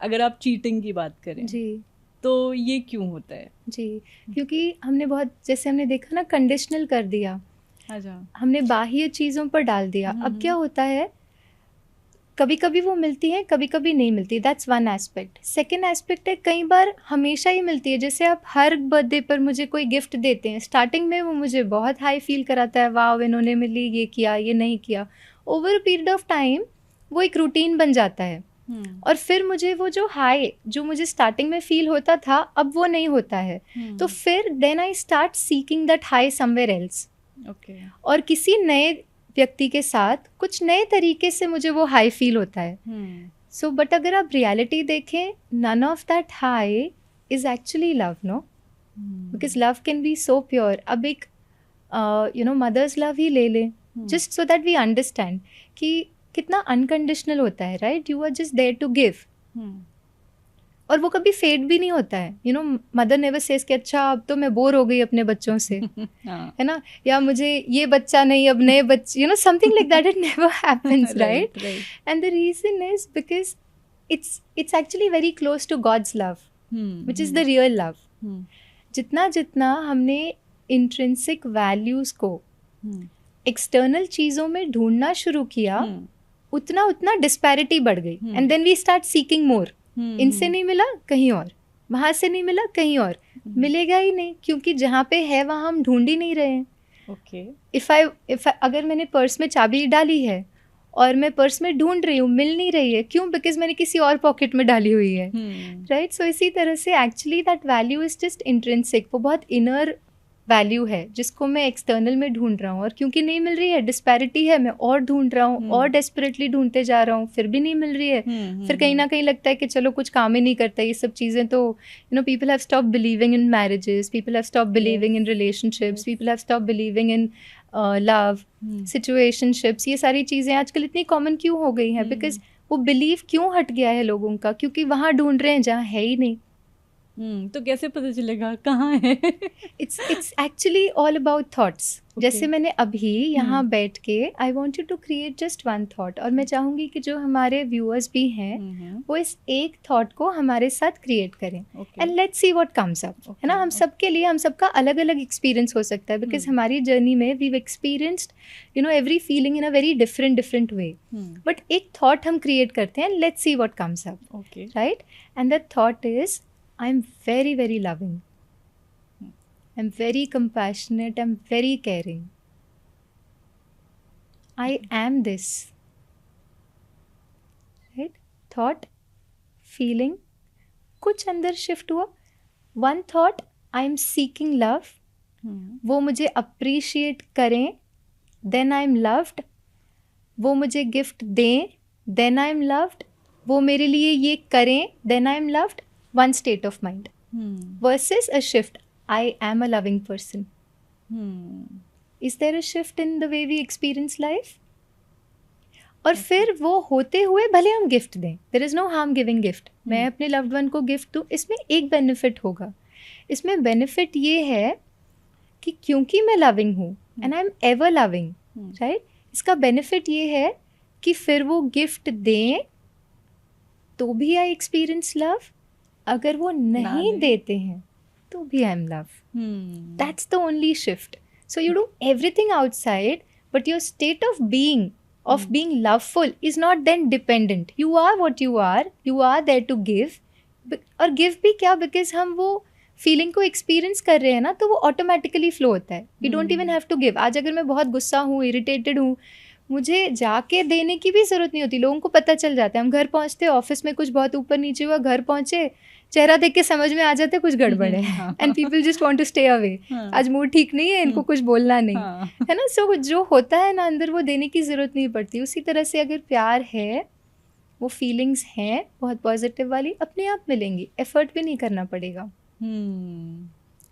अगर आप चीटिंग की बात करें जी तो ये क्यों होता है? जी, क्योंकि हमने बहुत, जैसे हमने देखा ना, कंडीशनल कर दिया, अच्छा। हमने बाह्य चीज़ों पर डाल दिया। अब क्या होता है, कभी कभी वो मिलती है, कभी कभी नहीं मिलती, that's one aspect. Second aspect है, कई बार हमेशा ही मिलती है। जैसे आप हर बर्थडे पर मुझे कोई गिफ्ट देते हैं, स्टार्टिंग में वो मुझे बहुत हाई फील कराता है, वाह इन्होंने मिली, ये किया, ये नहीं किया। Over a period of time वो एक रूटीन बन जाता है, और फिर मुझे वो जो हाई जो मुझे स्टार्टिंग में फील होता था, अब वो नहीं होता है। तो फिर then I start seeking that high somewhere else. Okay. और किसी नए व्यक्ति के साथ कुछ नए तरीके से मुझे वो हाई फील होता है। सो बट अगर आप रियलिटी देखें, none of that high is actually love, no, because love can be so pure. अब एक मदर्स लव ही ले लें, just so that we understand कि कितना अनकंडीशनल होता है, right? You are just there to give, और वो कभी फेड भी नहीं होता है। मदर नेवर सेज कि अच्छा अब तो मैं बोर हो गई अपने बच्चों से, है ना, या मुझे ये बच्चा नहीं, अब नए बच्चे, something like that. It never happens, right? And the reason is because it's actually very close to God's love, which is the real love. जितना जितना हमने इंट्रिंसिक वैल्यूज को एक्सटर्नल चीजों में ढूंढना शुरू किया, उतना उतना डिस्पैरिटी बढ़ गई, and then we start seeking more. इनसे नहीं मिला कहीं और, वहां से नहीं मिला कहीं और, मिलेगा ही नहीं, क्योंकि जहाँ पे है वहां हम ढूंढ ही नहीं रहे हैं। ओके। इफ अगर मैंने पर्स में चाबी डाली है और मैं पर्स में ढूंढ रही हूँ, मिल नहीं रही है, क्यों? बिकॉज मैंने किसी और पॉकेट में डाली हुई है, राइट? सो इसी तरह से actually that value is just intrinsic, वो बहुत इनर वैल्यू है जिसको मैं एक्सटर्नल में ढूंढ रहा हूँ, और क्योंकि नहीं मिल रही है, डिस्पैरिटी है, मैं और ढूंढ रहा हूँ, और डेस्परेटली ढूंढते जा रहा हूँ, फिर भी नहीं मिल रही है। फिर कहीं ना कहीं लगता है कि चलो कुछ काम ही नहीं करता ये सब चीज़ें। तो people have stop believing in marriages, people have stop believing in relationships, people have stop believing in love, situationships. ये सारी चीज़ें आजकल इतनी कॉमन क्यों हो गई हैं? बिकॉज वो बिलीव क्यों हट गया है लोगों का? क्योंकि वहाँ ढूंढ रहे हैं जहाँ है ही नहीं। तो कैसे पता चलेगा कहाँ है? It's actually all about thoughts. जैसे मैंने अभी यहाँ बैठ के I want you to create just one thought, और मैं चाहूँगी कि जो हमारे व्यूअर्स भी हैं वो इस एक थॉट को हमारे साथ क्रिएट करें, and let's see what comes up, है ना? हम सबके लिए, हम सबका अलग अलग एक्सपीरियंस हो सकता है, बिकॉज हमारी जर्नी में we experienced every feeling in a very different way, but एक थॉट हम क्रिएट करते हैं, let's see what comes up, right? And that thought is, I'm very, very loving. I'm very compassionate. I'm very caring. I am this. Right? Thought, feeling, कुछ अंदर shift हुआ. One thought, I'm seeking love. वो मुझे appreciate करें, then I'm loved. वो मुझे gift दें, then I'm loved. वो मेरे लिए ये करें, then I'm loved. One state of mind versus a shift, I am a loving person. Is there a shift in the way we experience life? और फिर वो होते हुए भले हम गिफ्ट दें, there is no harm giving gift. मैं अपने loved one को गिफ्ट दूँ, इसमें एक बेनिफिट होगा। इसमें बेनिफिट ये है कि क्योंकि मैं लविंग हूँ and I'm ever loving, right? इसका बेनिफिट ये है कि फिर वो गिफ्ट दें तो भी I experience love, अगर वो नहीं देते हैं तो भी I am love. That's the only shift. So you do everything outside, but your state of being loveful is not then dependent. You are what you are there to give. और give भी क्या, because हम वो feeling को experience कर रहे हैं ना, तो वो ऑटोमेटिकली फ्लो होता है। We don't even have to give. आज अगर मैं बहुत गुस्सा हूँ, इरिटेटेड हूँ, मुझे जाके देने की भी ज़रूरत नहीं होती, लोगों को पता चल जाता है। हम घर पहुँचते, ऑफिस में कुछ बहुत ऊपर नीचे हुआ, घर पहुँचे, चेहरा देख के समझ में आ जाता है कुछ गड़बड़ है, and people just want to stay away. आज मूड ठीक नहीं है, इनको कुछ बोलना नहीं है ना। सो जो होता है ना अंदर, वो देने की ज़रूरत नहीं पड़ती। उसी तरह से अगर प्यार है, वो फीलिंग्स हैं बहुत पॉजिटिव वाली, अपने आप मिलेंगी, एफर्ट भी नहीं करना पड़ेगा।